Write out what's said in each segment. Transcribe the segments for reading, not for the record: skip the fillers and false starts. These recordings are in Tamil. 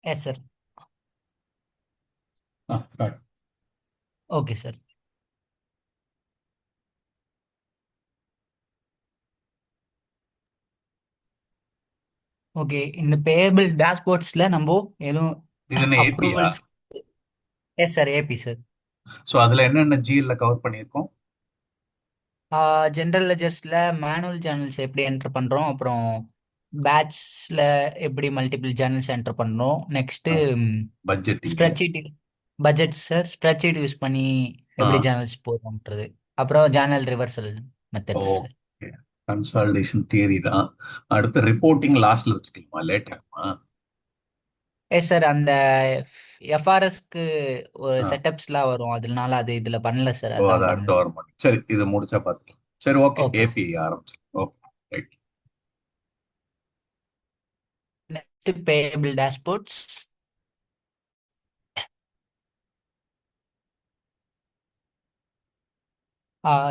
S sir. Right. Okay sir. Okay, இந்த பேயபிள் டேஷ்போர்ட்ஸ்ல நம்ம எதுவும் இது என்ன ஏபியா? Approvals. Yes sir, AP sir. So அதுல என்னென்ன ஜிஎல்ல கவர் பண்ணியிருக்கோம்? ஜென்ரல் லெஜர்ஸ்ல மேனுவல் சேனல்ஸ் எப்படி என்டர் பண்றோம், அப்புறம் பேட்ச்ல எப்படி மல்டிபிள் சேனல்ஸ் என்டர் பண்றோம். Next budgeting. Spreadsheet. Budget sir, spreadsheet use பண்ணி ஆ. எப்படி சேனல்ஸ் போடுறோம்ன்றது. அப்புறம் journal reversal methods sir. Okay. Consolidation theory தான். அடுத்து ரிப்போர்ட்டிங் லாஸ்ட்ல வச்சுக்கலாமா, லேட் ஆகுமா? எஸ் சார், அந்த எஃப்ஆர்எஸ்க்கு ஒரு ஆ. செட்டப்ஸ்லாம் வரும், அதனால அது இதுல பண்ணல சார், ஓ, அது அதான் அடுத்த பண்ணல. வர மாட்டேன். சரி, இது முடிச்சா பார்த்துக்கலாம். சரி, ஓகே. Okay sir. ஏபி ஆரம்பிச்சு. Okay. Right. Next payable dashboards.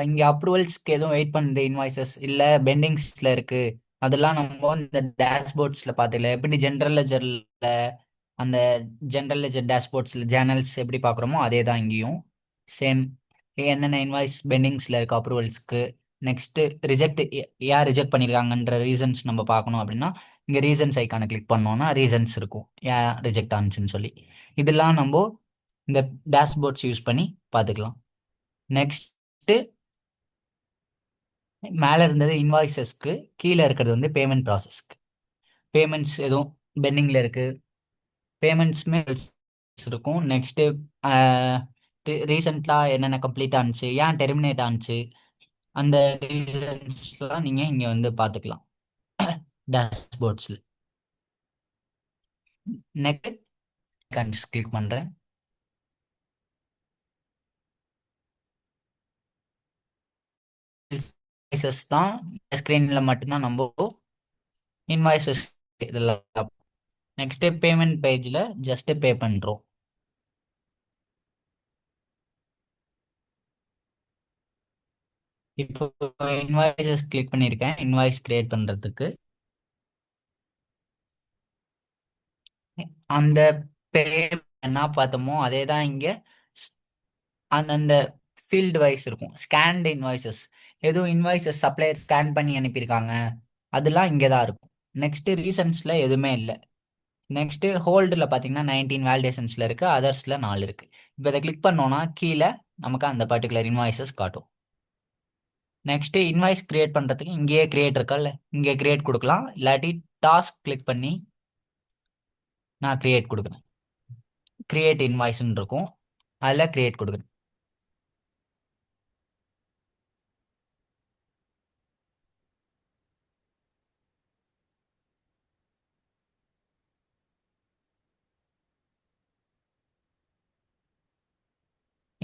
இங்க அப்ரூவல்ஸ்க்கு எதுவும் வெயிட் பண்ணுது இன்வாய்சஸ் இல்ல பெண்டிங்ஸ்ல இருக்கு. அதெல்லாம் நம்ம இந்த டேஷ்போர்ட்ஸ்ல பார்த்துல எப்படி ஜென்ரல் லெஜர்ல அந்த ஜென்ரல் லெஜர் டேஷ்போர்ட்ஸ்ல ஜேர்னல்ஸ் எப்படி பார்க்குறோமோ அதே தான் இங்கேயும். சேம். என்னென்ன இன்வாய்ஸ் பெண்டிங்ஸ்ல இருக்கு அப்ரூவல்ஸ்க்கு. Next reject. ஏன் ரிஜெக்ட் பண்ணியிருக்காங்கன்ற ரீசன்ஸ் நம்ம பார்க்கணும் அப்படின்னா இங்க ரீசன்ஸ் ஐக்கானை கிளிக் பண்ணோம்னா ரீசன்ஸ் இருக்கும் ஏன் ரிஜெக்ட் ஆனிச்சுன்னு சொல்லி. இதெல்லாம் நம்ம இந்த டேஷ்போர்ட்ஸ் யூஸ் பண்ணி பார்த்துக்கலாம். நெக்ஸ்ட் மேலே இருந்தது இன்வாய்சஸ்க்கு, கீழே இருக்கிறது வந்து பேமெண்ட் ப்ராசஸ்க்கு. பேமெண்ட்ஸ் எதுவும் பெண்டிங்கில் இருக்கு, பேமெண்ட்ஸ்மே இருக்கும். நெக்ஸ்ட்டு ரீசெண்டாக என்னென்ன கம்ப்ளீட் ஆனிச்சு, ஏன் டெர்மினேட் ஆனிச்சு, அந்த ரீசன்ஸ்லாம் நீங்கள் இங்கே வந்து பார்த்துக்கலாம் டேஷ்போர்ட்ஸில். நெக்ஸ்ட் கிளிக் பண்ணுறேன். இன்வாய்சஸ் தான் ஸ்க்ரீனில் மட்டும்தான் நம்ம இன்வாய்சஸ் இதெல்லாம். நெக்ஸ்ட்டு பேமெண்ட் பேஜில் ஜஸ்ட்டு பே பண்ணுறோம். இப்போ இன்வாய்ஸஸ் கிளிக் பண்ணியிருக்கேன் இன்வாய்ஸ் கிரியேட் பண்ணுறதுக்கு. அந்த பே என்ன பார்த்தோமோ அதே தான் இங்கே அந்தந்த ஃபீல்டு வைஸ் இருக்கும். ஸ்கேன்டு இன்வாய்சஸ், எதுவும் இன்வாய்சஸ் சப்ளையர் ஸ்கேன் பண்ணி அனுப்பியிருக்காங்க அதெல்லாம் இங்கே தான் இருக்கும். நெக்ஸ்ட்டு ரீசன்ஸில் எதுவுமே இல்லை. நெக்ஸ்ட்டு ஹோல்டில் பார்த்தீங்கன்னா 19 வேலிடேஷன்ஸில் இருக்குது, அதர்ஸில் 4 இருக்குது. இப்போ இதை கிளிக் பண்ணோன்னா கீழே நமக்கு அந்த பர்டிகுலர் இன்வாய்சஸ் காட்டும். நெக்ஸ்ட்டு இன்வாய்ஸ் கிரியேட் பண்ணுறதுக்கு இங்கேயே கிரியேட் இருக்கல்ல, இங்கே கிரியேட் கொடுக்கலாம். இல்லாட்டி டாஸ்க் கிளிக் பண்ணி நான் கிரியேட் கொடுக்குறேன். கிரியேட் இன்வாய்ஸ்ன்னு இருக்கும், அதில் கிரியேட் கொடுக்குறேன்.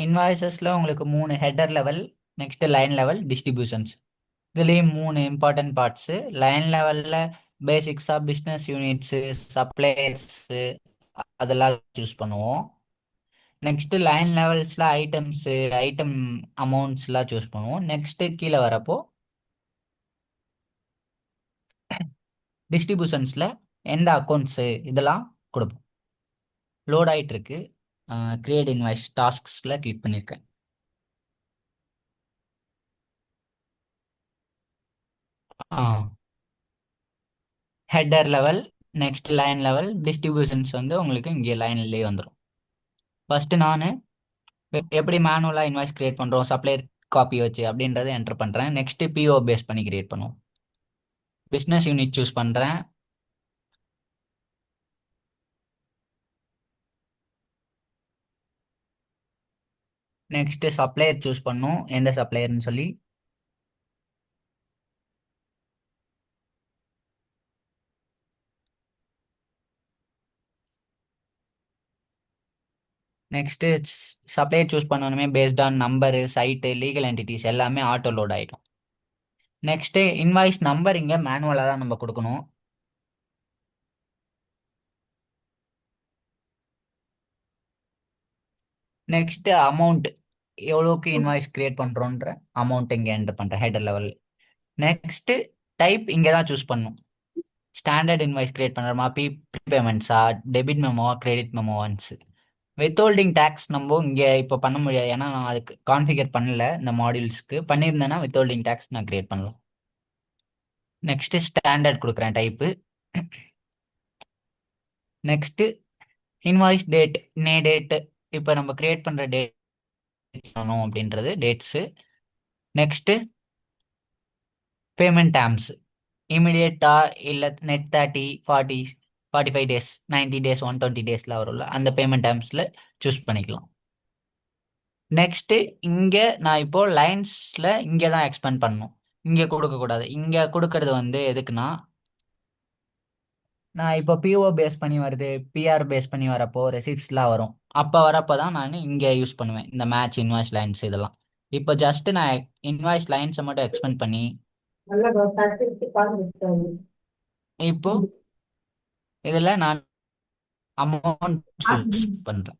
இன்வாய்ஸஸில் உங்களுக்கு 3 header level, next line level, distributions. இதுலேயும் 3 இம்பார்ட்டன்ட் பார்ட்ஸு. லைன் லெவலில் பேசிக்ஸாக பிஸ்னஸ் யூனிட்ஸு, சப்ளையர்ஸு அதெல்லாம் சூஸ் பண்ணுவோம். நெக்ஸ்ட்டு லைன் லெவல்ஸில் ஐட்டம்ஸு, ஐட்டம் அமௌண்ட்ஸ்லாம் சூஸ் பண்ணுவோம். நெக்ஸ்ட்டு கீழே வரப்போ டிஸ்ட்ரிபியூஷன்ஸில் எந்த அக்கௌண்ட்ஸு இதெல்லாம் கொடுப்போம். லோட் ஆகிட்டு இருக்கு. கிரியேட் இன்வாய்ஸ் டாஸ்க்ஸில் கிளிக் பண்ணியிருக்கேன். Header level, next line level, distributions வந்து உங்களுக்கு இங்கே லைன்லேயே வந்துடும். ஃபர்ஸ்ட் நான் எப்படி மேனுவலாக இன்வாய்ஸ் கிரியேட் பண்ணுறோம் சப்ளையர் காப்பி வச்சு அப்படின்றத என்டர் பண்ணுறேன். நெக்ஸ்ட் பிஓ பேஸ் பண்ணி கிரியேட் பண்ணுவோம். பிஸ்னஸ் யூனிட் சூஸ் பண்ணுறேன். நெக்ஸ்ட் சப்ளையர் சூஸ் பண்ணும், எந்த சப்ளையர்னு சொல்லி. நெக்ஸ்ட்டு சப்ளையர் சூஸ் பண்ணணுமே based on number, site, legal entities எல்லாமே ஆட்டோ லோட் ஆகிடும். நெக்ஸ்ட்டு இன்வாய்ஸ் நம்பர் இங்கே மேனுவலாக தான் நம்ம கொடுக்கணும். நெக்ஸ்ட் அமௌண்ட், எவ்வளோக்கு இன்வாய்ஸ் கிரியேட் பண்ணுறோன்ற அமௌண்ட் இங்கே என்டர் பண்ணுறேன் ஹெடர் லெவல். நெக்ஸ்ட் டைப் இங்கே தான் சூஸ் பண்ணும். ஸ்டாண்டர்ட் இன்வாய்ஸ் கிரியேட் பண்ணுறோமா, ப்ரீபேமெண்ட்ஸா, டெபிட் மெமோவா, கிரெடிட் மெமோவான்ஸ். வித்ஹோல்டிங் டேக்ஸ் நம்ம இங்கே இப்போ பண்ண முடியாது, ஏன்னா நான் அதுக்கு கான்ஃபிகர் பண்ணல. இந்த மாடியூல்ஸ்க்கு பண்ணியிருந்தேன்னா வித்ஹோல்டிங் டேக்ஸ் நான் கிரியேட் பண்ணலாம். நெக்ஸ்ட் ஸ்டாண்டர்ட் கொடுக்குறேன் டைப்பு. நெக்ஸ்ட் இன்வாய்ஸ் டேட், நே டேட், இப்போ நம்ம கிரியேட் பண்ணுற டேட் பண்ணணும் அப்படின்றது டேட்ஸு. நெக்ஸ்ட் பேமெண்ட் டேர்ம்ஸ், இமிடியேட்டா இல்லை நெட் 30, 40, 45 டேஸ், 90 டேஸ், 120 டேஸில் வரும்ல, அந்த பேமெண்ட் டேர்ம்ஸில் சூஸ் பண்ணிக்கலாம். நெக்ஸ்ட்டு இங்கே நான் இப்போ லைன்ஸில் இங்கே தான் எக்ஸ்பெண்ட் பண்ணணும், இங்கே கொடுக்கக்கூடாது. இங்கே கொடுக்கறது வந்து எதுக்குன்னா, நான் இப்போ பிஓ பேஸ் பண்ணி வருது, பிஆர் பேஸ் பண்ணி வரப்போ ரெசிப்ட்ஸ்லாம் வரும். அப்போ வரப்போ தான் நான் இங்கே யூஸ் பண்ணுவேன் இந்த மேட்ச் இன்வாய்ஸ் லைன்ஸ் இதெல்லாம். இப்போ ஜஸ்ட் நான் இன்வாய்ஸ் லைன்ஸை மட்டும் எக்ஸ்பெண்ட் பண்ணி இப்போ இதில் நான் அமௌண்ட் சூஸ் பண்ணுறேன்.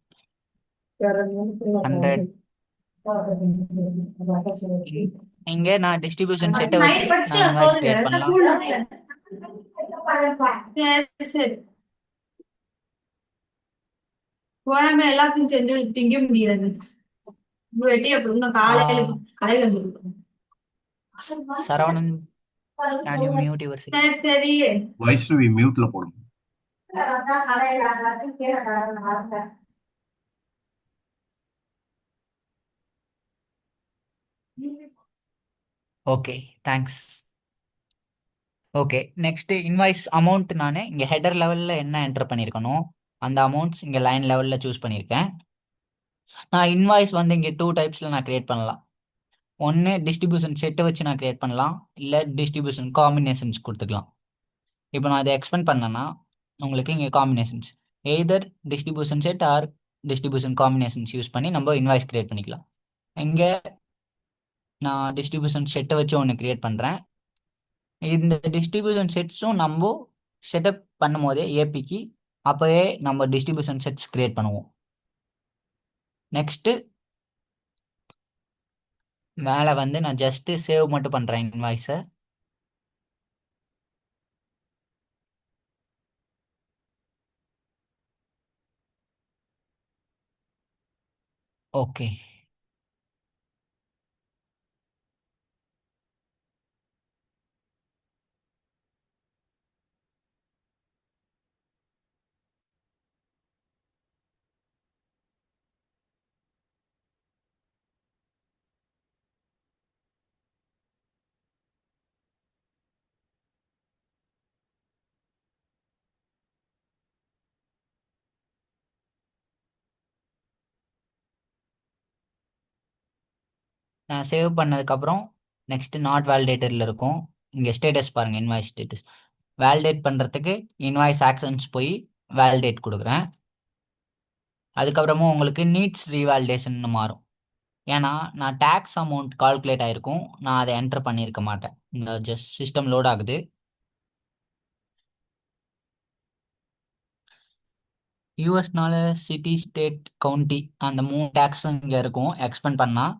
100. இங்கே நான் டிஸ்ட்ரிபியூஷன் செட்டை வச்சு நான் இன்வாய்ஸ் கிரியேட் பண்ணலாம். சரி சரி, போயாம எல்லாத்தையும் செஞ்சு திங்க முடியாது. வெட்டி அப்படின்னு காலையில கடையில சொல்லுவேன். Saravanan, can you mute yourself? சரி சரி, வைஷ்ணவி மியூட்ல போடுங்க. Okay, thanks. Okay, next invoice amount நான் இங்கே ஹெடர் லெவலில் என்ன என்டர் பண்ணியிருக்கணும் அந்த அமௌண்ட்ஸ் இங்கே லைன் லெவலில் சூஸ் பண்ணியிருக்கேன். நான் இன்வாய்ஸ் வந்து இங்கே 2 டைப்ஸில் நான் கிரியேட் பண்ணலாம். ஒன்று டிஸ்ட்ரிபியூஷன் செட்டை வச்சு நான் கிரியேட் பண்ணலாம், இல்லை டிஸ்ட்ரிபியூஷன் காம்பினேஷன்ஸ் கொடுத்துக்கலாம். இப்போ நான் இதை எக்ஸ்பெண்ட் பண்ணேன்னா உங்களுக்கு இங்கே combinations, either distribution set or distribution combinations use பண்ணி நம்ம இன்வாய்ஸ் கிரியேட் பண்ணிக்கலாம். இங்கே நான் டிஸ்ட்ரிபியூஷன் செட்டை வச்சு ஒன்று கிரியேட் பண்ணுறேன். இந்த டிஸ்ட்ரிபியூஷன் செட்ஸும் நம்ம செட்டப் பண்ணும் போதே ஏபிக்கு அப்போவே நம்ம டிஸ்ட்ரிபியூஷன் செட்ஸ் கிரியேட் பண்ணுவோம். நெக்ஸ்ட்டு மேலே வந்து நான் ஜஸ்ட்டு சேவ் மட்டும் பண்ணுறேன் இன்வாய்ஸை. ஓகே, நான் சேவ் பண்ணதுக்கப்புறம் நெக்ஸ்ட்டு நாட் வேலிடேட்டரில் இருக்கும். இங்கே ஸ்டேட்டஸ் பாருங்கள், இன்வாய்ஸ் ஸ்டேட்டஸ். வேலிடேட் பண்ணுறதுக்கு இன்வாய்ஸ் ஆக்ஷன்ஸ் போய் வேலிடேட் கொடுக்குறேன். அதுக்கப்புறமும் உங்களுக்கு நீட்ஸ் ரீவேலிடேஷன் மாறும். ஏன்னா நான் டேக்ஸ் அமௌண்ட் கால்குலேட் ஆகிருக்கும், நான் அதை என்டர் பண்ணியிருக்க மாட்டேன். இந்த ஜஸ்ட் சிஸ்டம் லோட் ஆகுது. யூஎஸ்னால சிட்டி, ஸ்டேட், கவுண்டி அந்த 3 டேக்ஸும் இங்கே இருக்கும். எக்ஸ்பெண்ட் பண்ணால்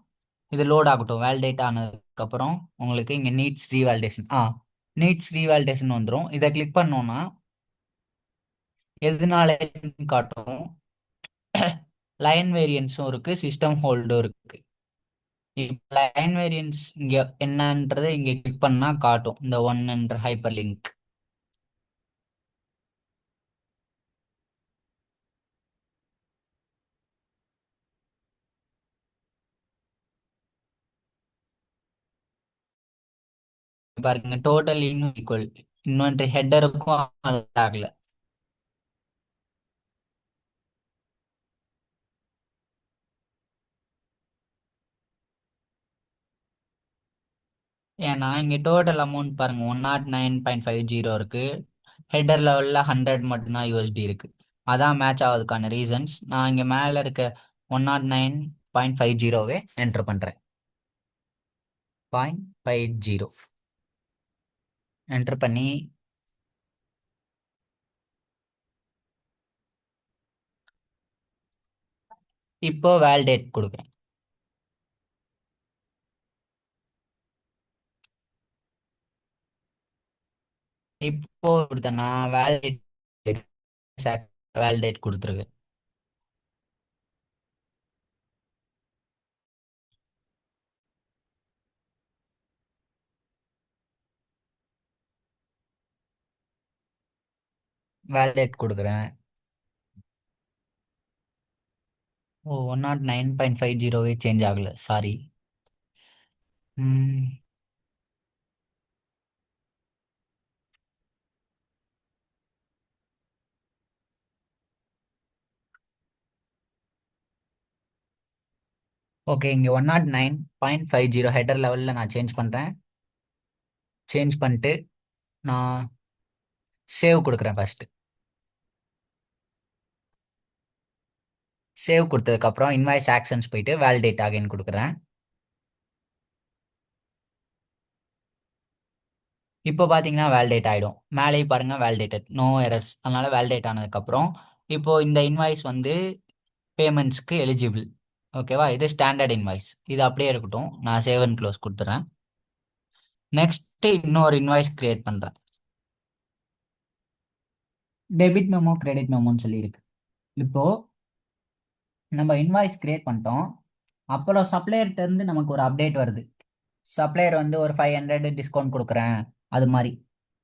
இது லோட் ஆகட்டும். வேலிடேட் ஆனதுக்கப்புறம் உங்களுக்கு இங்கே நீட்ஸ் ரீவேலிடேஷன் நீட்ஸ் ரீவேலிடேஷன் வந்துடும். இதை கிளிக் பண்ணோன்னா எதனால காட்டும். லைன் வேரியன்ஸும் இருக்குது, சிஸ்டம் ஹோல்டும் இருக்குது. இப்போ லைன் வேரியன்ஸ் இங்கே என்னன்றதை இங்கே கிளிக் பண்ணால் காட்டும் இந்த 1 ஹைப்பர் லிங்க். பாருங்க, டோட்டல் இன்னும் ஈக்குவல், இன்னொன்று ஹெட்டருக்கும் ஆகல. ஏன்னா இங்கே டோட்டல் அமௌண்ட் பாருங்க 109.50 இருக்கு, ஹெட்டர் லெவலில் 100 மட்டும்தான் யூஎஸ்டி இருக்கு. அதான் மேட்ச் ஆகுதுக்கான ரீசன்ஸ். நான் இங்கே மேலே இருக்க 109.50வே என்டர் பண்ணுறேன். 0.50 என்டர் பண்ணி இப்போ வேலிடேட் கொடுக்குறேன். இப்போ கொடுத்தேன்னா வேலிடேட் வேலிடேட் கொடுத்துருக்கு. வேலிடேட் கொடுக்குறேன். ஓ 109.50 சேஞ்ச் ஆகல, சாரி. ஓகே, இங்கே 109.50 ஹெடர் லெவலில் நான் சேஞ்ச் பண்ணுறேன். சேஞ்ச் பண்ணிட்டு நான் சேவ் கொடுக்குறேன் ஃபர்ஸ்ட். சேவ் கொடுத்ததுக்கப்புறம் இன்வாய்ஸ் ஆக்ஷன்ஸ் போயிட்டு வேலிடேட் அகைன் கொடுக்குறேன். இப்போ பார்த்தீங்கன்னா வேலிடேட் ஆகிடும். மேலேயே பாருங்கள் வேலிடேட்டட், நோ எரர்ஸ். அதனால் வேலிடேட் ஆனதுக்கப்புறம் இப்போ இந்த இன்வாய்ஸ் வந்து பேமெண்ட்ஸ்க்கு எலிஜிபிள். ஓகேவா, இது ஸ்டாண்டர்ட் இன்வாய்ஸ். இது அப்படியே இருக்கட்டும், நான் சேவ் அண்ட் க்ளோஸ் கொடுத்துறேன். நெக்ஸ்ட் இன்னொரு இன்வாய்ஸ் கிரியேட் பண்ணுறேன். டெபிட் மெமோ கிரெடிட் மெமோன்னு சொல்லியிருக்கு. இப்போ நம்ம இன்வாய்ஸ் கிரியேட் பண்ணிட்டோம். அப்புறம் சப்ளையர்கிட்ட இருந்து நமக்கு ஒரு அப்டேட் வருது. சப்ளையர் வந்து ஒரு 500 டிஸ்கவுண்ட் கொடுக்குறேன் அது மாதிரி.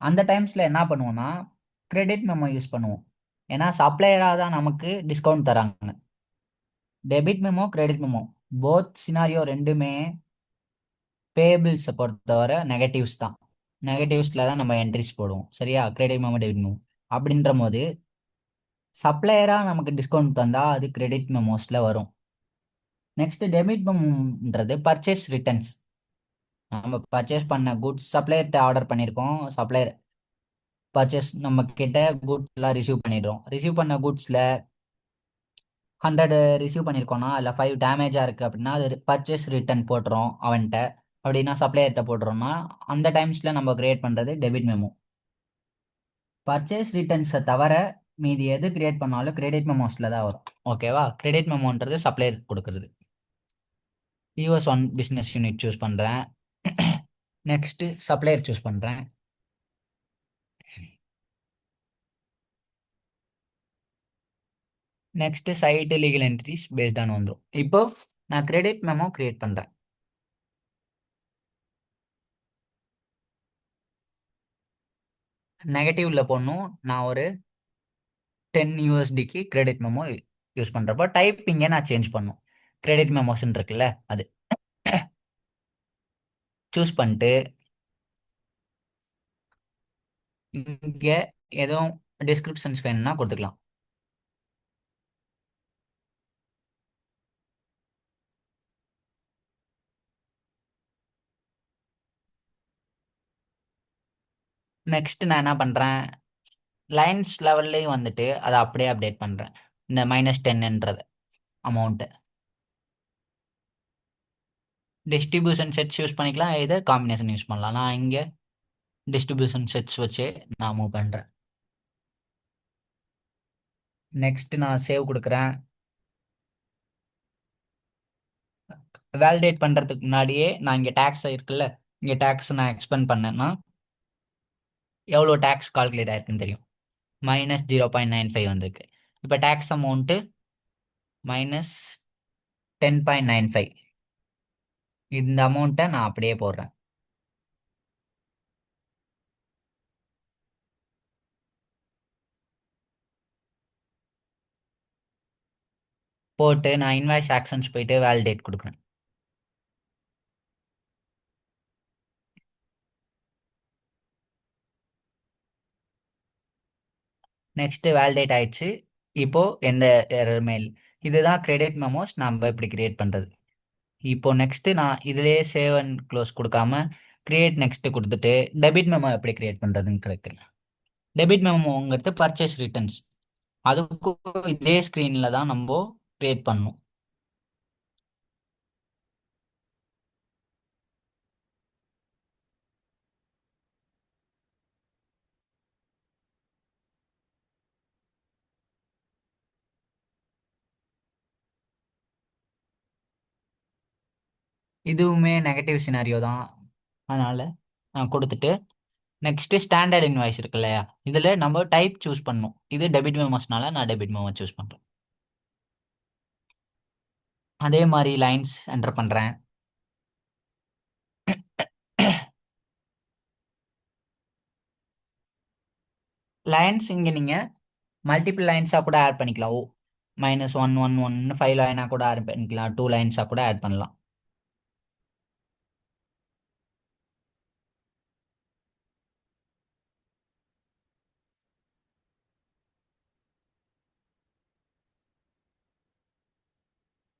அந்த டைம்ஸில் என்ன பண்ணுவோம்னா கிரெடிட் மெமோ யூஸ் பண்ணுவோம். ஏன்னா சப்ளையராக தான் நமக்கு டிஸ்கவுண்ட் தராங்க. Debit memo credit memo both scenario ரெண்டுமே பேபிள்ஸை பொறுத்தவரை நெகட்டிவ்ஸ் தான். நெகட்டிவ்ஸில் தான் நம்ம என்ட்ரிஸ் போடுவோம். சரியா, கிரெடிட் மெமோ டெபிட் மெமோ அப்படின்ற போது சப்ளையராக நமக்கு டிஸ்கவுண்ட் தந்தால் அது கிரெடிட் மெமோஸில் வரும். நெக்ஸ்ட் டெபிட் மெமோன்றது பர்ச்சேஸ் ரிட்டர்ன்ஸ். நம்ம பர்ச்சேஸ் பண்ண குட்ஸ் சப்ளையர்கிட்ட ஆர்டர் பண்ணியிருக்கோம். சப்ளையர் பர்ச்சேஸ் நம்ம கிட்ட குட்ஸ் எல்லாம் ரிசீவ் பண்ணிடுறோம். ரிசீவ் பண்ண குட்ஸில் 100 ரிசீவ் பண்ணியிருக்கோம்னா அதில் 5 டேமேஜாக இருக்குது அப்படின்னா அது பர்ச்சேஸ் ரிட்டர்ன் போட்டுறோம் அவன்கிட்ட. அப்படின்னா சப்ளையர்கிட்ட போட்டுறோம்னா அந்த டைம்ஸில் நம்ம கிரியேட் பண்ணுறது டெபிட் மெமோ. பர்ச்சேஸ் ரிட்டர்ன்ஸை தவிர மீதி எது கிரியேட் பண்ணாலும் கிரெடிட் மெமோஸில் தான் வரும். ஓகேவா, கிரெடிட் மெமோன்றது சப்ளையர் கொடுக்குறது. US one business unit choose பண்ணுறேன். நெக்ஸ்ட்டு சப்ளையர் சூஸ் பண்ணுறேன். நெக்ஸ்ட் சைட்டு லீகல் என்ட்ரிஸ் பேஸ்டான வந்துடும். இப்போ நான் கிரெடிட் மெமோ கிரியேட் பண்ணுறேன். நெகட்டிவ்ல போடணும். நான் ஒரு 10 USDக்கு கிரெடிட் மெமோ யூஸ் பண்ணுறப்போ டைப்பிங்கை நான் சேஞ்ச் பண்ணும். கிரெடிட் மெமோஸ்ன்னு இருக்குல்ல அது சூஸ் பண்ணிட்டு இங்கே எதுவும் டிஸ்கிரிப்ஷன்ஸ் வேணும்னா கொடுத்துக்கலாம். நெக்ஸ்ட் நான் என்ன பண்ணுறேன், லைன்ஸ் லெவல்லையும் வந்துட்டு அதை அப்படியே அப்டேட் பண்ணுறேன். இந்த -10ன்றது அமௌண்ட்டு. டிஸ்ட்ரிபியூஷன் செட்ஸ் யூஸ் பண்ணிக்கலாம், இது காம்பினேஷன் யூஸ் பண்ணலாம். நான் இங்கே டிஸ்ட்ரிபியூஷன் செட்ஸ் வச்சு நான் மூவ் பண்ணுறேன். நெக்ஸ்ட் நான் சேவ் கொடுக்குறேன். வேலிடேட் பண்ணுறதுக்கு முன்னாடியே நான் இங்கே டேக்ஸ் இருக்குல்ல, இங்கே டேக்ஸ் நான் எக்ஸ்பெண்ட் பண்ணேன்னா எவ்வளோ டேக்ஸ் கால்குலேட் ஆயிருக்குன்னு தெரியும். -0.95 வந்திருக்கு. இப்போ டேக்ஸ் அமௌண்ட்டு -10.95. இந்த அமௌண்ட்டை நான் அப்படியே போடுறேன். போட்டு நான் இன்வாய்ஸ் ஆக்ஷன்ஸ் போயிட்டு வேலிடேட் கொடுக்குறேன். நெக்ஸ்ட் வேலிடேட் ஆயிடுச்சு. இப்போ எந்த எரருமே இல்லை. இதுதான் கிரெடிட் மெமோஸ் நம்ம இப்படி கிரியேட் பண்ணுறது. இப்போ நெக்ஸ்ட் நான் இதுலேயே சேவ் அண்ட் க்ளோஸ் கொடுக்காம கிரியேட் நெக்ஸ்ட் கொடுத்துட்டு டெபிட் மெமோ எப்படி கிரியேட் பண்ணுறதுன்னு கிடைக்குங்க. டெபிட் மெமோங்கிறது பர்ச்சேஸ் ரிட்டர்ன்ஸ். அதுக்கும் இதே ஸ்க்ரீனில் தான் நம்ம கிரியேட் பண்ணணும். இதுவுமே நெகட்டிவ் சினாரியோ தான். அதனால் நான் கொடுத்துட்டு நெக்ஸ்ட் ஸ்டாண்டர்ட் இன்வாய்ஸ் இருக்கு இல்லையா, இதுல நம்ம டைப் சூஸ் பண்ணணும். இது டெபிட் மெமோஸ்னால நான் டெபிட் மெமோ சூஸ் பண்றேன். அதே மாதிரி லைன்ஸ் என்டர் பண்றேன். லைன்ஸ் இங்க நீங்க மல்டிபிள் லைன்ஸா கூட ஆட் பண்ணிக்கலாம். ஓ, -1 1 1 5 லைனா கூட ஆட் பண்ணிக்கலாம், 2 லைன்ஸா கூட ஆட் பண்ணலாம்.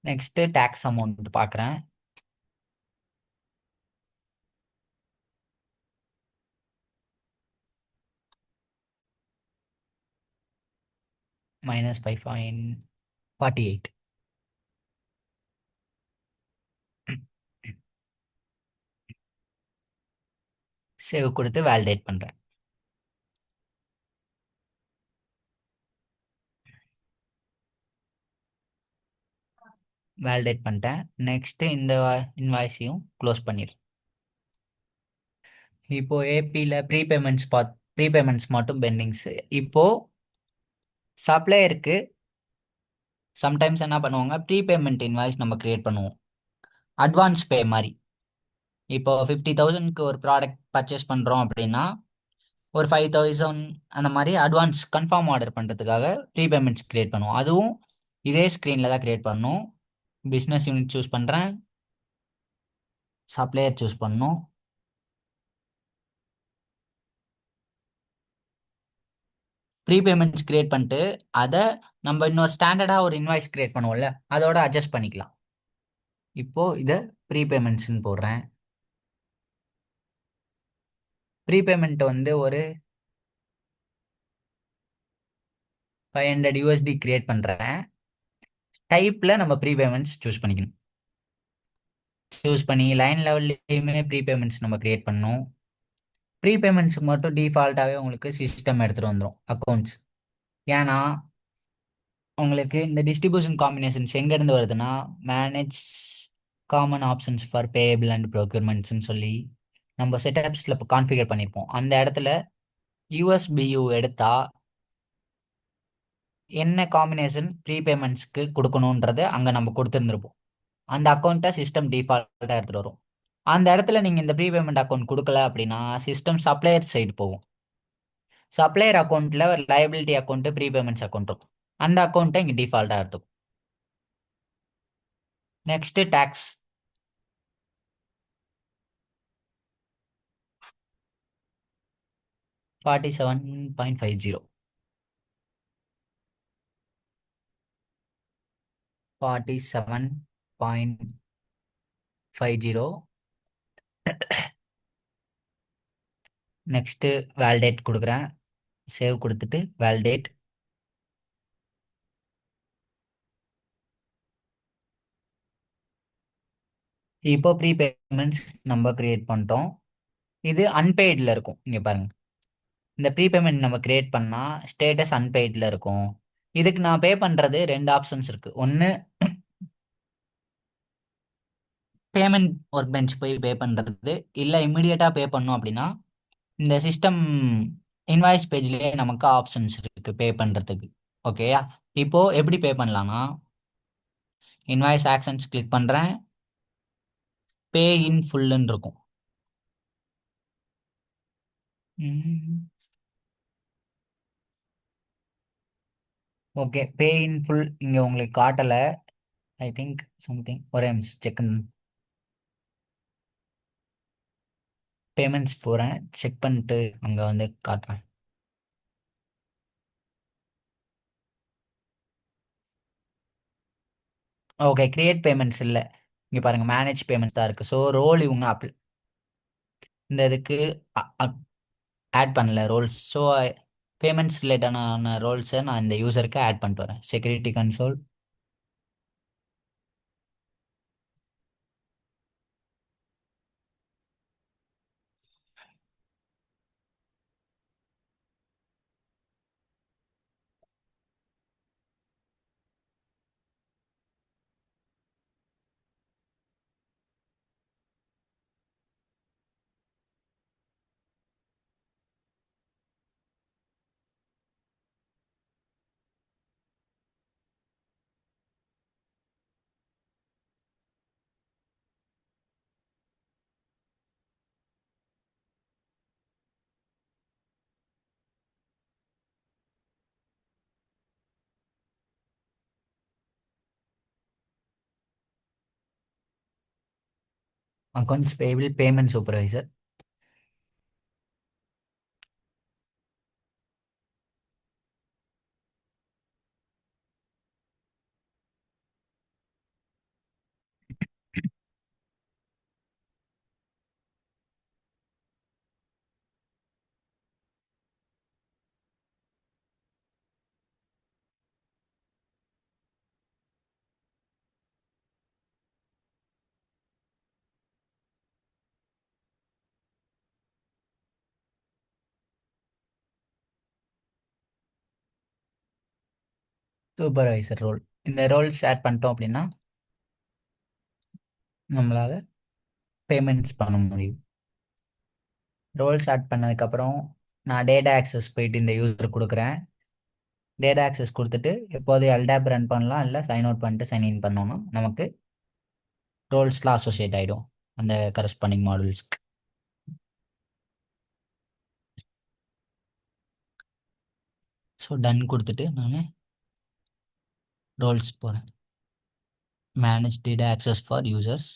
நெக்ஸ்ட் டேக்ஸ் அமௌண்ட் பார்க்குறேன். -5.48. சேவ் கொடுத்து வேலிடேட் பண்றேன். வேலிடேட் பண்ணிட்டேன். நெக்ஸ்ட் இந்த இன்வாய்ஸையும் க்ளோஸ் பண்ணிடுறேன். இப்போ ஏபியில் ப்ரீபேமெண்ட்ஸ் மட்டும் பெண்டிங்ஸ். இப்போ சப்ளையருக்கு சம்டைம்ஸ் என்ன பண்ணுவாங்க, ப்ரீபேமெண்ட் இன்வாய்ஸ் நம்ம கிரியேட் பண்ணுவோம், அட்வான்ஸ் பே மாதிரி. இப்போ 50,000க்கு ஒரு ப்ராடக்ட் பர்ச்சேஸ் பண்ணுறோம் அப்படின்னா ஒரு 5,000 அந்த மாதிரி அட்வான்ஸ் கன்ஃபார்ம் ஆர்டர் பண்ணுறதுக்காக ப்ரீபேமெண்ட்ஸ் கிரியேட் பண்ணுவோம். அதுவும் இதே ஸ்க்ரீனில் தான் கிரியேட் பண்ணணும். பிஸ்னஸ் யூனிட் சூஸ் பண்ணுறேன், சப்ளையர் சூஸ் பண்ணணும். ப்ரீபேமெண்ட்ஸ் கிரியேட் பண்ணிட்டு அதை நம்ம இன்னொரு ஸ்டாண்டர்டாக ஒரு இன்வாய்ஸ் கிரியேட் பண்ணுவோம்ல, அதோட அட்ஜஸ்ட் பண்ணிக்கலாம். இப்போ இதை ப்ரீபேமெண்ட்ஸ்னு போடுறேன். ப்ரீபேமெண்ட் வந்து ஒரு $500 கிரியேட் பண்ணுறேன். டைப்பில் நம்ம ப்ரீபேமெண்ட்ஸ் சூஸ் பண்ணிக்கணும். சூஸ் பண்ணி லைன் லெவல்லையுமே ப்ரீபேமெண்ட்ஸ் நம்ம கிரியேட் பண்ணணும். ப்ரீபேமெண்ட்ஸுக்கு மட்டும் டிஃபால்ட்டாகவே உங்களுக்கு சிஸ்டம் எடுத்துகிட்டு வந்துடும் அக்கௌண்ட்ஸ். ஏன்னா உங்களுக்கு இந்த டிஸ்ட்ரிபியூஷன் காம்பினேஷன்ஸ் எங்கேருந்து வருதுன்னா, manage common options for payable and ப்ரொக்யூர்மெண்ட்ஸ்னு சொல்லி நம்ம செட்டப்ஸில் இப்போ கான்ஃபிகர் பண்ணியிருப்போம். அந்த இடத்துல யூஎஸ்பியூ எடுத்தா என்ன காம்பினேஷன் ப்ரீபேமெண்ட்ஸ்க்கு கொடுக்கணுன்றதை அங்கே நம்ம கொடுத்துருந்துருப்போம். அந்த அக்கௌண்ட்டை சிஸ்டம் டிஃபால்ட்டாக எடுத்துகிட்டு வரும். அந்த இடத்துல நீங்கள் இந்த ப்ரீபேமெண்ட் அக்கௌண்ட் கொடுக்கல அப்படின்னா சிஸ்டம் சப்ளையர் சைடு போகும். சப்ளையர் அக்கௌண்ட்டில் ஒரு லைபிலிட்டி அக்கௌண்ட்டு ப்ரீபேமெண்ட்ஸ் அக்கௌண்ட் இருக்கும். அந்த அக்கௌண்ட்டை இங்கே டிஃபால்ட்டாக எடுத்துக்கும். Next tax. 47.50. 47.50. நெக்ஸ்ட்டு வேலிடேட் கொடுக்குறேன். சேவ் கொடுத்துட்டு வேலிடேட். இப்போ ப்ரீபேமெண்ட்ஸ் நம்ம கிரியேட் பண்ணிட்டோம். இது அன்பெய்டில் இருக்கும். இங்கே பாருங்கள், இந்த ப்ரீபேமெண்ட் நம்ம கிரியேட் பண்ணால் ஸ்டேட்டஸ் அன்பெய்டில் இருக்கும். இதுக்கு நான் பே பண்ணுறது ரெண்டு ஆப்ஷன்ஸ் இருக்குது. ஒன்று பேமெண்ட் ஒர்க் பெஞ்ச் போய் பே பண்ணுறது, இல்லை இம்மிடியேட்டாக பே பண்ணோம் அப்படின்னா இந்த சிஸ்டம் இன்வாய்ஸ் பேஜ்லேயே நமக்கு ஆப்ஷன்ஸ் இருக்குது பே பண்ணுறதுக்கு. ஓகேயா, இப்போது எப்படி பே பண்ணலான்னா, இன்வாய்ஸ் ஆக்ஷன்ஸ் கிளிக் பண்ணுறேன், பே இன் ஃபுல்லுன்னு இருக்கும். ஓகே, பே இன் ஃபுல் இங்கே உங்களுக்கு காட்டலை. ஐ திங்க் சம்திங், ஒரே நிமிஷம் செக் பேமெண்ட்ஸ் போகிறேன், செக் பண்ணிட்டு அங்கே வந்து காட்டுறேன். ஓகே, கிரியேட் பேமெண்ட்ஸ் இல்லை, இங்கே பாருங்கள் மேனேஜ் பேமெண்ட்ஸ் தான் இருக்குது. ஸோ ரோல் இவங்க இந்த இதுக்கு ஆட் பண்ணல ரோல்ஸ். ஸோ பேமெண்ட்ஸ் ரிலேட்டடான ரோல்ஸை நான் இந்த யூசருக்கு ஆட் பண்ணிட்டு வரேன். Security console, accounts payable payment supervisor. Supervisor role. இந்த ரோல்ஸ் ஆட் பண்ணிட்டோம் அப்படின்னா நம்மளால பேமெண்ட்ஸ் பண்ண முடியும். ரோல்ஸ் ஆட் பண்ணதுக்கப்புறம் நான் டேட்டா ஆக்சஸ் போயிட்டு இந்த யூசர் கொடுக்குறேன். டேட்டா ஆக்சஸ் கொடுத்துட்டு எப்போது எல்டாப் ரன் பண்ணலாம், இல்லை சைன் அவுட் பண்ணிட்டு சைன் இன் பண்ணோம்னா நமக்கு ரோல்ஸ்லாம் அசோசியேட் ஆகிடும் அந்த கரஸ்பாண்டிங் மாடல்ஸ்க்கு. ஸோ டன் கொடுத்துட்டு நான் ரோல்ஸ் போகிறேன். Manage data access for users.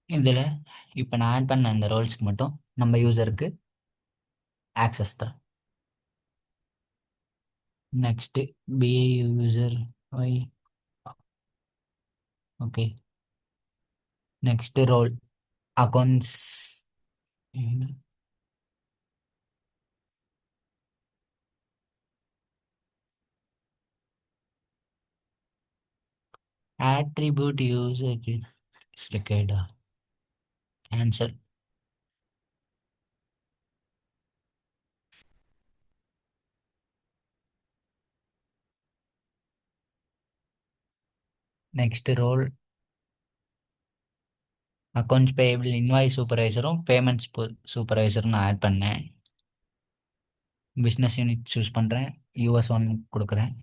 இதில் இப்போ நான் ஆட் பண்ண இந்த ரோல்ஸ்க்கு மட்டும் நம்ம யூசருக்கு ஆக்சஸ் தான். Next PA user Y. Okay. Next role accounts. attribute user is required. Answer. Next role accounts payable invoice சூப்பர்வைசரும் பேமெண்ட்ஸ் சூப்பர்வைசரும் நான் ஆட் பண்ணேன். பிஸ்னஸ் யூனிட் சூஸ் பண்ணுறேன். US1 கொடுக்குறேன்.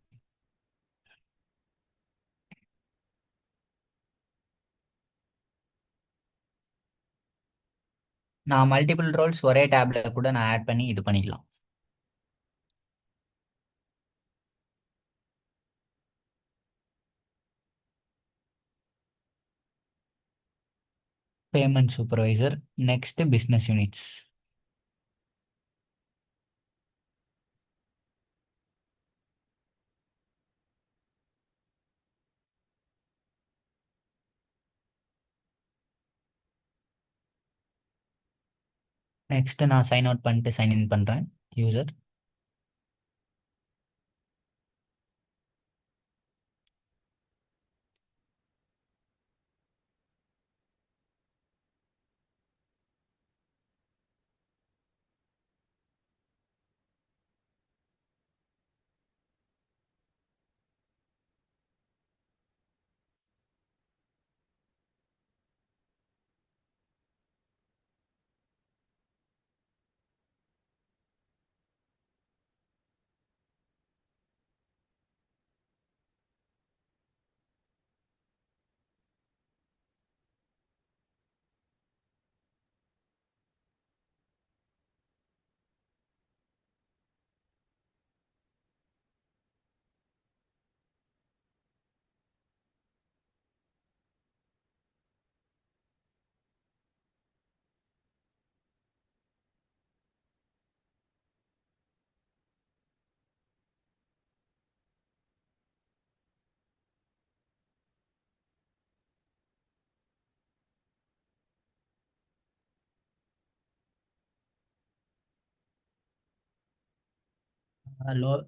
நான் மல்டிபிள் ரோல்ஸ் ஒரே டேப்ல கூட நான் ஆட் பண்ணி இது பண்ணிக்கலாம். Payment supervisor. Next business units. Next நான் சைன் அவுட் பண்ணிட்டு சைன் இன் பண்ணுறேன் user.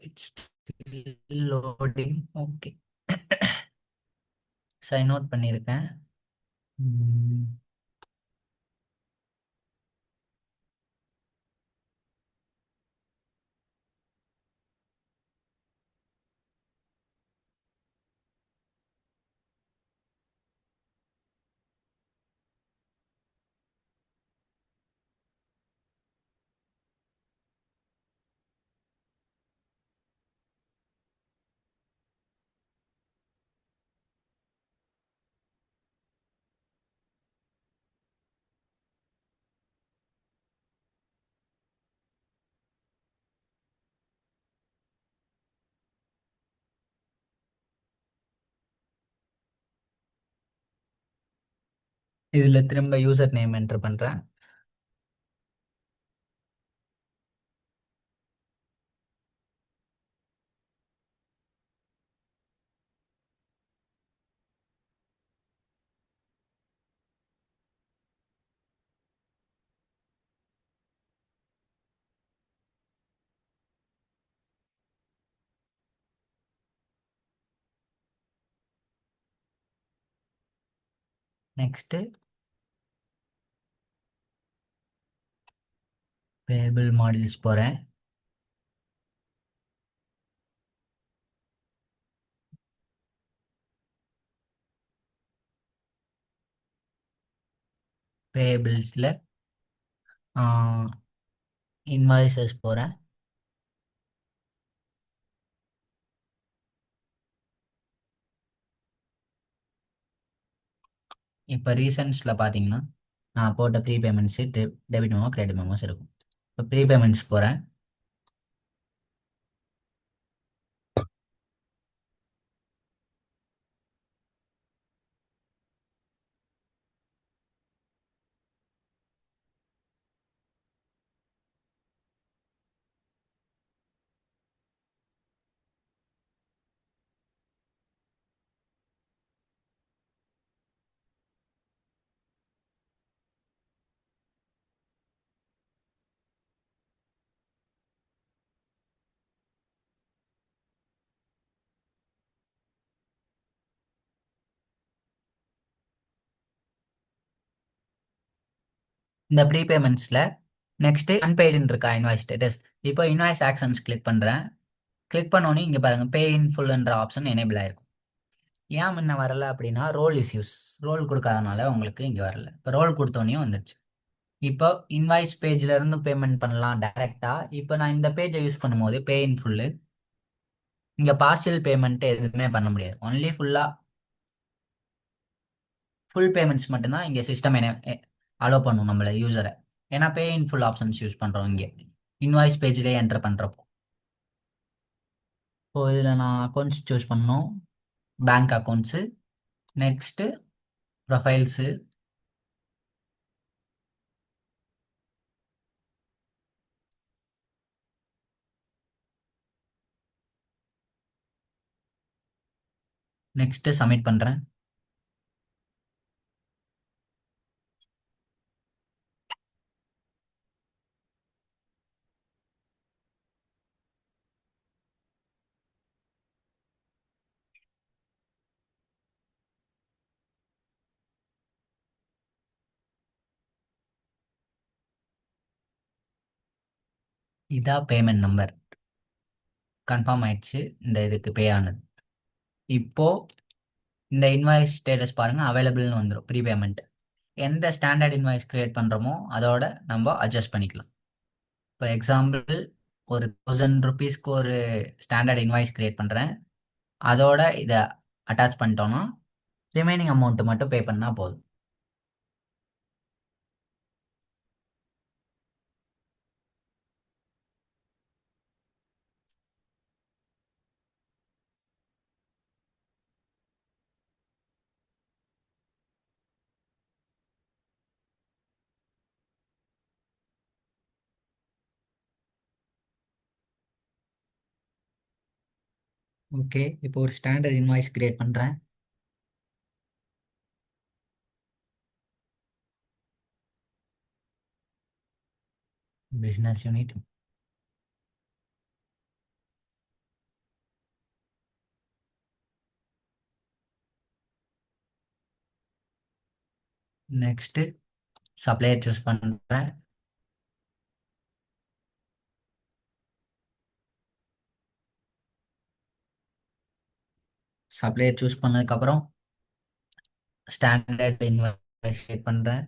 It's loading. Okay. Sign out பண்ணியிருக்கேன். இதில் திரும்ப யூசர் நேம் என்டர் பண்ணுறேன். நெக்ஸ்ட்டு பேபிள் மாடியூல்ஸ் போகிறேன். பேபிள்ஸில் இன்வாய்ஸஸ் போகிறேன். இப்போ ரீசன்ஸில் பார்த்தீங்கன்னா நான் போட்ட prepayments debit memo credit memos இருக்கும். இப்போ ப்ரீ பேமெண்ட்ஸ் போகிறேன். இந்த ப்ரீ பேமெண்ட்ஸில் நெக்ஸ்ட்டு அன்பெய்டுன்னு இருக்கா இன்வாய்ஸ் ஸ்டேட்டஸ். இப்போ இன்வாய்ஸ் ஆக்ஷன்ஸ் கிளிக் பண்ணுறேன். கிளிக் பண்ணோன்னே இங்கே பாருங்கள் பே இன் ஃபுல்ன்ற ஆப்ஷன் எனேபிள் ஆயிருக்கும். ஏன் முன்ன வரல அப்படின்னா ரோல் இஸ்யூஸ், ரோல் கொடுக்காதனால உங்களுக்கு இங்கே வரல. இப்போ ரோல் கொடுத்தோன்னே வந்துடுச்சு. இப்போ இன்வாய்ஸ் பேஜில் இருந்து பேமெண்ட் பண்ணலாம் டைரெக்டாக. இப்போ நான் இந்த பேஜை யூஸ் பண்ணும்போது பே இன் ஃபுல்லு, இங்கே பார்ஷியல் பேமெண்ட்டு எதுவுமே பண்ண முடியாது. ஒன்லி ஃபுல் பேமெண்ட்ஸ் மட்டும்தான் இங்கே சிஸ்டம் அலோவ் பண்ணும் நம்மளை யூசரை. ஏன்னா pay in full options use பண்ணுறோம் இங்கே இன்வாய்ஸ் பேஜ்லேயே என்டர் பண்ணுறப்போ. ஸோ இதில் நான் அக்கௌண்ட்ஸ் சூஸ் பண்ணணும், bank accounts. Next profiles. Next submit பண்ணுறேன். இதான் பேமெண்ட் நம்பர், கன்ஃபார்ம் ஆயிடுச்சு. இந்த இதுக்கு பே ஆனது. இப்போது இந்த இன்வாய்ஸ் ஸ்டேட்டஸ் பாருங்கள், அவைலபிள்னு வந்துடும் ப்ரீ பேமெண்ட். எந்த ஸ்டாண்டர்ட் இன்வாய்ஸ் க்ரியேட் பண்ணுறோமோ அதோட நம்ம அட்ஜஸ்ட் பண்ணிக்கலாம். இப்போ எக்ஸாம்பிள் ஒரு 1000 ருபீஸ்க்கு ஒரு ஸ்டாண்டர்ட் இன்வாய்ஸ் க்ரியேட் பண்ணுறேன். அதோட இதை அட்டாச் பண்ணிட்டோன்னா ரிமைனிங் அமௌண்ட்டு மட்டும் பே பண்ணால் போதும். ஓகே, இப்போ ஒரு ஸ்டாண்டர்ட் இன்வாய்ஸ் கிரியேட் பண்ணுறேன். Business unit. Next supplier choose பண்ணுறேன். சப்ளையர் சூஸ் பண்ணதுக்கப்புறம் ஸ்டாண்டர்ட் இன்வாய்ஸ் கிரியேட் பண்ணுறேன்.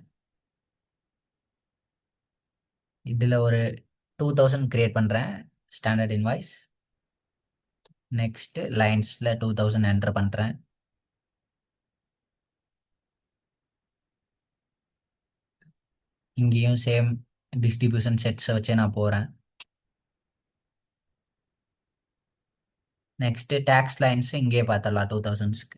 இதில் ஒரு 2000 கிரியேட் பண்ணுறேன் ஸ்டாண்டர்ட் இன்வாய்ஸ். நெக்ஸ்ட்டு லைன்ஸில் 2000 என்டர் பண்ணுறேன். இங்கேயும் சேம் டிஸ்ட்ரிபியூஷன் செட்ஸை வச்சே நான் போகிறேன். நெக்ஸ்ட்டு டேக்ஸ் லைன்ஸ் இங்கேயே பார்த்துடலாம் 2000ஸ்க்கு.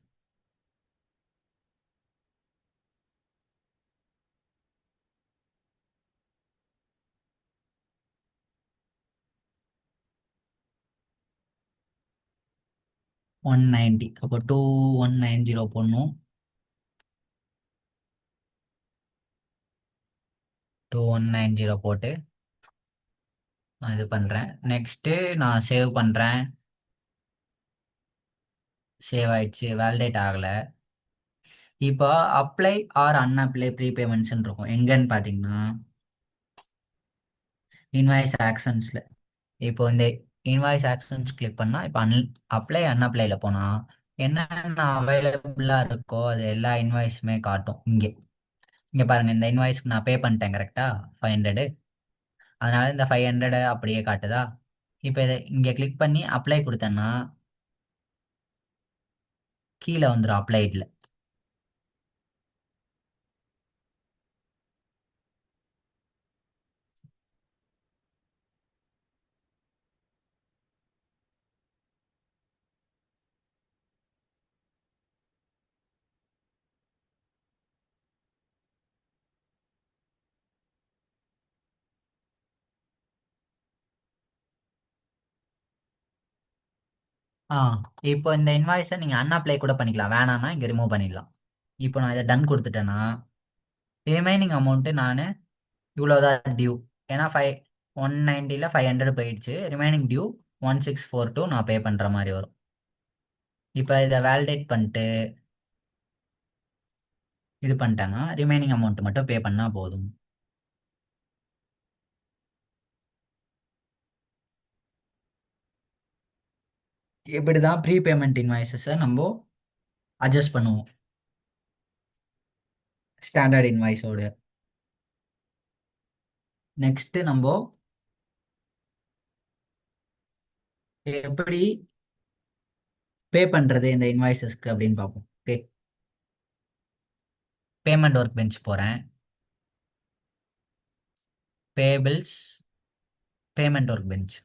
190. அப்போ 2190 போடணும். 2190 போட்டு நான் இது பண்றேன். நெக்ஸ்ட் நான் சேவ் பண்றேன். சேவ் ஆயிடுச்சு. வேலிடேட் ஆகல. இப்போ அப்ளை ஆர் அன்அப்ளை ப்ரீபேமெண்ட்ஸ் இருக்கும். எங்கன்னு பாத்தீங்கன்னா இன்வாய்ஸ் ஆக்ஷன்ஸ்ல. இப்போ இந்த இன்வாய்ஸ் ஆக்ஷன்ஸ் கிளிக் பண்ணா இப்போ அப்ளை அன்அப்ளைல போனா என்னென்ன அவைலபிளா இருக்கோ அது எல்லா இன்வாய்ஸுமே காட்டும். இங்கே இங்க பாருங்க, இந்த இன்வாய்ஸ்க்கு நான் பே பண்ணிட்டேன் கரெக்டா 500. அதனால இந்த 500 அப்படியே காட்டுதா. இப்போ இதை இங்க கிளிக் பண்ணி அப்ளை கொடுத்தேன்னா கீழே வந்துடும் அப்ளைட்ல. ஆ இப்போ இந்த இன்வாய்ஸை நீங்க அன்அப்ளை கூட பண்ணிக்கலாம். வேணாம்னா இங்க ரிமூவ் பண்ணிடலாம். இப்போ நான் இதை டன் கொடுத்துட்டேன்னா ரிமைனிங் அமௌண்ட்டு நான் இவ்வளோதான் டியூ. ஏன்னா 190ல் 500 போயிடுச்சு. ரிமைனிங் டியூ 1642 நான் பே பண்ணுற மாதிரி வரும். இப்போ இதை வேலிடேட் பண்ணிட்டு இது பண்ணிட்டேன்னா ரிமைனிங் அமௌண்ட் மட்டும் பே பண்ணால் போதும். இப்படி தான் ப்ரீபேமெண்ட் இன்வாய்ஸஸை நம்ம அட்ஜஸ்ட் பண்ணுவோம் ஸ்டாண்டர்ட் இன்வாய்ஸோடு. நெக்ஸ்ட் நம்ம எப்படி பே பண்ணுறது இந்த இன்வாய்ஸஸ்க்கு அப்படின்னு பார்ப்போம். ஓகே, பேமெண்ட் ஒர்க் பெஞ்ச் போகிறேன். Payables, payment work bench.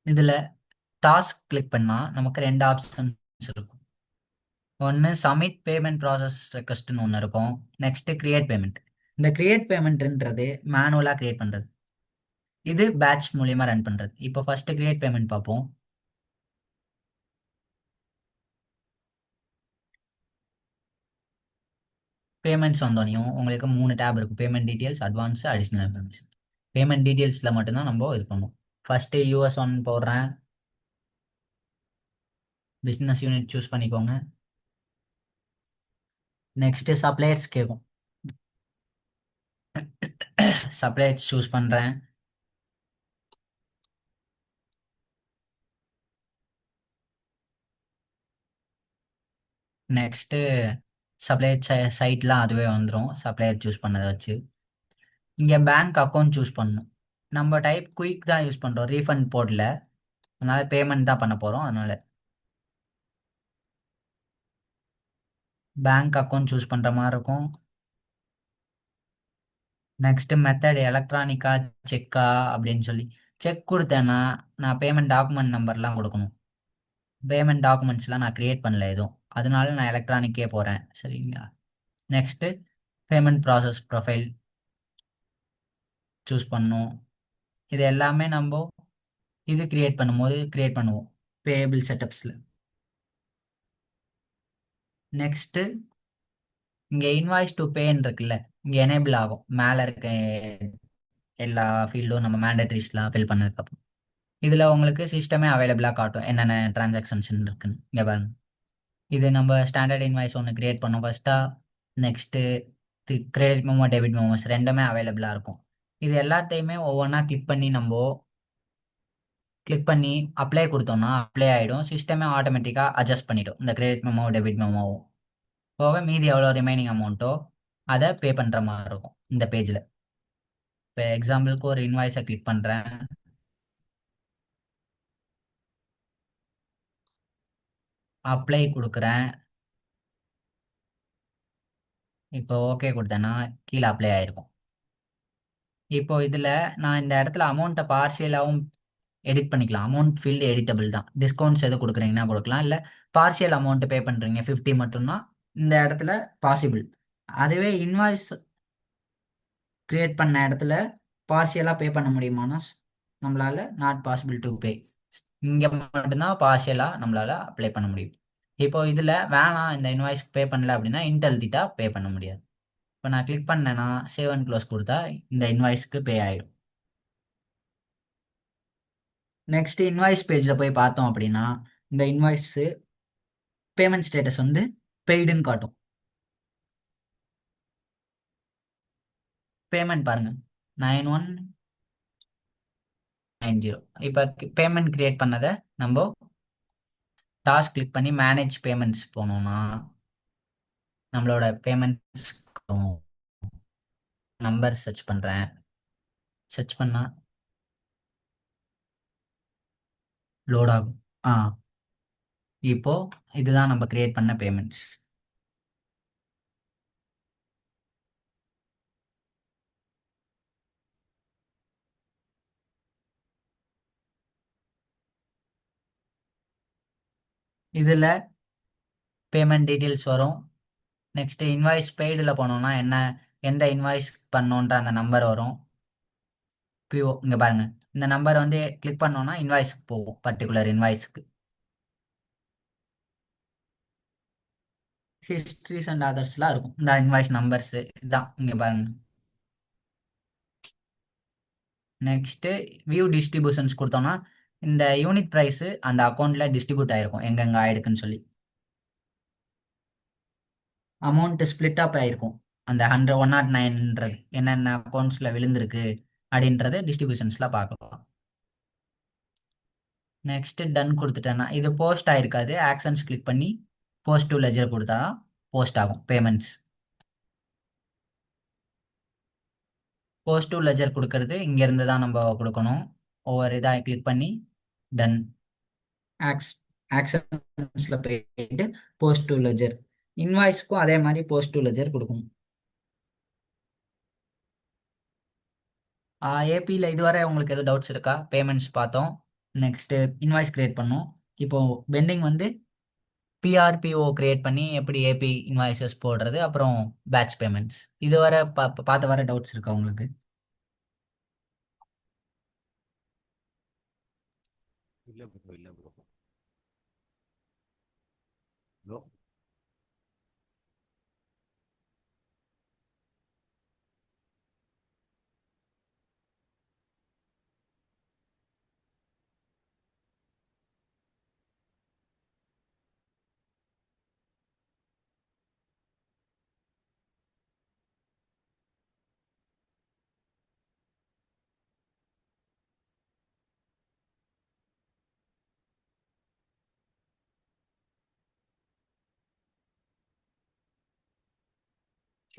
இதில் டாஸ்க் கிளிக் பண்ணால் நமக்கு ரெண்டு ஆப்ஷன்ஸ் இருக்கும். ஒன்று சப்மிட் பேமெண்ட் ப்ராசஸ் ரெக்வஸ்ட்னு ஒன்று இருக்கும். Next create payment. இந்த கிரியேட் பேமெண்ட்ன்றது மேனுவலாக கிரியேட் பண்ணுறது. இது பேட்ச் மூலியமாக ரன் பண்ணுறது. இப்போ ஃபர்ஸ்ட் கிரியேட் பேமெண்ட் பார்ப்போம். பேமெண்ட்ஸ் வந்தோடனையும் உங்களுக்கு 3 டேப் இருக்கும். Payment details, advance, additional payments. Payment டீட்டெயில்ஸில் மட்டும்தான் நம்ம இது பண்ணுவோம். ஃபர்ஸ்ட்டு US1 போடுறேன். பிஸ்னஸ் யூனிட் சூஸ் பண்ணிக்கோங்க. நெக்ஸ்ட்டு சப்ளையர்ஸ் கேட்கும். சப்ளையர்ஸ் சூஸ் பண்ணுறேன். நெக்ஸ்ட்டு சப்ளையர் சைட்லாம் அதுவே வந்துடும் சப்ளையர் சூஸ் பண்ணதை வச்சு. இங்கே பேங்க் அக்கௌண்ட் சூஸ் பண்ணணும். நம்ம டைப் குயிக் தான் யூஸ் பண்ணுறோம், ரீஃபண்ட் போர்டில். அதனால் பேமெண்ட் தான் பண்ண போகிறோம். அதனால் பேங்க் அக்கௌண்ட் சூஸ் பண்ணுற மாதிரி இருக்கும். நெக்ஸ்ட்டு மெத்தட் எலக்ட்ரானிக்கா செக்கா அப்படின்னு சொல்லி செக் கொடுத்தேன்னா நான் பேமெண்ட் டாக்குமெண்ட் நம்பர்லாம் கொடுக்கணும். பேமெண்ட் டாக்குமெண்ட்ஸ்லாம் நான் க்ரியேட் பண்ணல எதுவும், அதனால நான் எலக்ட்ரானிக்கே போகிறேன். சரிங்களா. Next payment process profile choose பண்ணணும். இது எல்லாமே நம்ம இது கிரியேட் பண்ணும்போது கிரியேட் பண்ணுவோம் பேபிள் செட்டப்ஸில். நெக்ஸ்ட்டு இங்கே இன்வாய்ஸ் டு பேன்னு இருக்குல்ல, இங்கே எனேபிள் ஆகும். மேலே இருக்க எல்லா ஃபீல்டும் நம்ம மேண்டட்ரிஸ்லாம் ஃபில் பண்ணதுக்கப்புறம் இதில் உங்களுக்கு சிஸ்டமே அவைலபிளாக காட்டும் என்னென்ன டிரான்சாக்ஷன்ஸ் இருக்குன்னு. இங்கே பாருங்க, இது நம்ம ஸ்டாண்டர்ட் இன்வாய்ஸ் ஒன்று கிரியேட் பண்ணோம் ஃபர்ஸ்ட்டாக. Next credit memo, debit memos ரெண்டுமே அவைலபிளாக இருக்கும். இது எல்லாத்தையுமே ஒவ்வொன்றா கிளிக் பண்ணி அப்ளை கொடுத்தோம்னா அப்ளை ஆகிடும். சிஸ்டமே ஆட்டோமேட்டிக்காக அட்ஜஸ்ட் பண்ணிடும் இந்த கிரெடிட் மெமோ, டெபிட் மெமோவும். போக மீதி எவ்வளோ ரிமைனிங் அமௌண்ட்டோ அதை பே பண்ணுற மாதிரி இருக்கும் இந்த பேஜில். இப்போ எக்ஸாம்பிளுக்கு ஒரு இன்வாய்ஸை கிளிக் பண்ணுறேன். அப்ளை கொடுக்குறேன். இப்போ ஓகே கொடுத்தேன்னா கீழே அப்ளை ஆயிருக்கும். இப்போ இதில் நான் இந்த இடத்துல அமௌண்ட்டை பார்சியலாகவும் எடிட் பண்ணிக்கலாம். அமௌண்ட் ஃபீல்டு எடிட்டபிள் தான். டிஸ்கவுண்ட்ஸ் எதுவும் கொடுக்குறீங்கன்னா கொடுக்கலாம், இல்லை பார்ஷியல் அமௌண்ட் பே பண்ணுறீங்க 50 மட்டும்தான் இந்த இடத்துல பாசிபிள். அதுவே இன்வாய்ஸ் கிரியேட் பண்ண இடத்துல பார்ஷியலாக பே பண்ண முடியுமானா நம்மளால நாட் பாசிபிள் டு பே. இங்கே மட்டும்தான் பார்ஷியலாக நம்மளால அப்ளை பண்ண முடியும். இப்போ இதில் வேணாம் இந்த இன்வாய்ஸ் பே பண்ணல அப்படின்னா இன்டெல் பே பண்ண முடியாது. இப்போ நான் கிளிக் பண்ணேன்னா சேவ் அண்ட் க்ளோஸ் கொடுத்தா இந்த இன்வாய்ஸ்க்கு பே ஆயிடும். நெக்ஸ்ட் இன்வாய்ஸ் பேஜில் போய் பார்த்தோம் அப்படின்னா இந்த இன்வாய்ஸு பேமெண்ட் ஸ்டேட்டஸ் வந்து பெய்டுன்னு காட்டும். பேமெண்ட் பாருங்க 9190. இப்போ பேமெண்ட் கிரியேட் பண்ணதை நம்ம டாஸ்க் கிளிக் பண்ணி மேனேஜ் பேமெண்ட்ஸ் போனோம்னா நம்மளோட பேமெண்ட்ஸ் நம்பர் சர்ச் பண்ணுறேன். சர்ச் பண்ணால் லோட் ஆகும். இப்போ இதுதான் நம்ம கிரியேட் பண்ண பேமெண்ட்ஸ். இதில் பேமெண்ட் டீட்டெயில்ஸ் வரும். நெக்ஸ்ட் இன்வாய்ஸ் பெய்டில் போனோம்னா என்ன, எந்த இன்வாய்ஸ் பண்ணோன்ற அந்த நம்பர் வரும். பிஓ இங்கே பாருங்க, இந்த நம்பர் வந்து கிளிக் பண்ணோம்னா இன்வாய்ஸ்க்கு போகும், பர்டிகுலர் இன்வாய்ஸ்க்கு. ஹிஸ்ட்ரிஸ் அண்ட் அதர்ஸ்லாம் இருக்கும் இந்த இன்வாய்ஸ் நம்பர்ஸ். இதுதான் இங்கே பாருங்க. நெக்ஸ்ட்டு வியூ டிஸ்ட்ரிபியூஷன்ஸ் கொடுத்தோம்னா இந்த யூனிட் ப்ரைஸு அந்த அக்கௌண்ட்டில் டிஸ்ட்ரிபியூட் ஆகிருக்கும் எங்கெங்கே ஆயிருக்குன்னு சொல்லி. அமௌண்ட்டு ஸ்ப்ளிட் அப் ஆகிருக்கும். அந்த 109ன்றது என்னென்ன அக்கௌண்ட்ஸில் விழுந்திருக்கு அப்படின்றது டிஸ்ட்ரிபியூஷன்ஸில் பார்க்கலாம். நெக்ஸ்ட்டு டன் கொடுத்துட்டேன்னா இது போஸ்ட் ஆகிருக்காது. ஆக்ஷன்ஸ் கிளிக் பண்ணி போஸ்ட் டு லெஜர் கொடுத்தா போஸ்ட் ஆகும் பேமெண்ட்ஸ். போஸ்ட் டு லெஜர் கொடுக்கறது இங்கேருந்து தான் நம்ம கொடுக்கணும். ஒவ்வொரு இதாக கிளிக் பண்ணி டன் ஆக்ஷன்ஸில் போயிட்டு போஸ்ட் டு லெஜர். இன்வாய்ஸ்க்கும் அதே மாதிரி போஸ்ட் டு லெஜர் கொடுக்கணும். ஏபியில் இதுவரை உங்களுக்கு எதுவும் டவுட்ஸ் இருக்கா? பேமெண்ட்ஸ் பார்த்தோம். நெக்ஸ்ட்டு இன்வாய்ஸ் கிரியேட் பண்ணோம். இப்போது பெண்டிங் வந்து பிஆர்பிஓ கிரியேட் பண்ணி எப்படி ஏபி இன்வாய்ஸஸ் போடுறது, அப்புறம் பேட்ச் பேமெண்ட்ஸ். இதுவரை பார்த்த வர டவுட்ஸ் இருக்கா உங்களுக்கு? இல்ல ப்ரோ, இல்ல ப்ரோ. ப்ரோ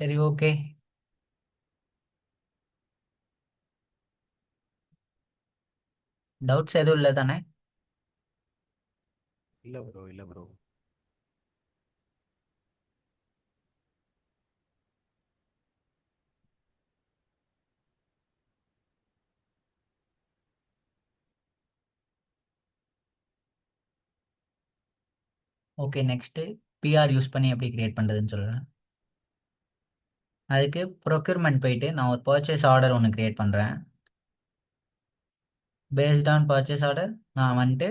சரி, ஓகே. டவுட்ஸ் எதுவும் இல்லை தானே? இல்ல ப்ரோ, இல்ல bro. Okay, next PR use பண்ணி எப்படி கிரியேட் பண்ணுறதுன்னு சொல்கிறேன். அதுக்கு ப்ரொக்யூர்மெண்ட் போயிட்டு நான் ஒரு பர்ச்சேஸ் ஆர்டர் ஒன்று கிரியேட் பண்ணுறேன். பேஸ்ட் ஆன் பர்ச்சேஸ் ஆர்டர் நான் வந்துட்டு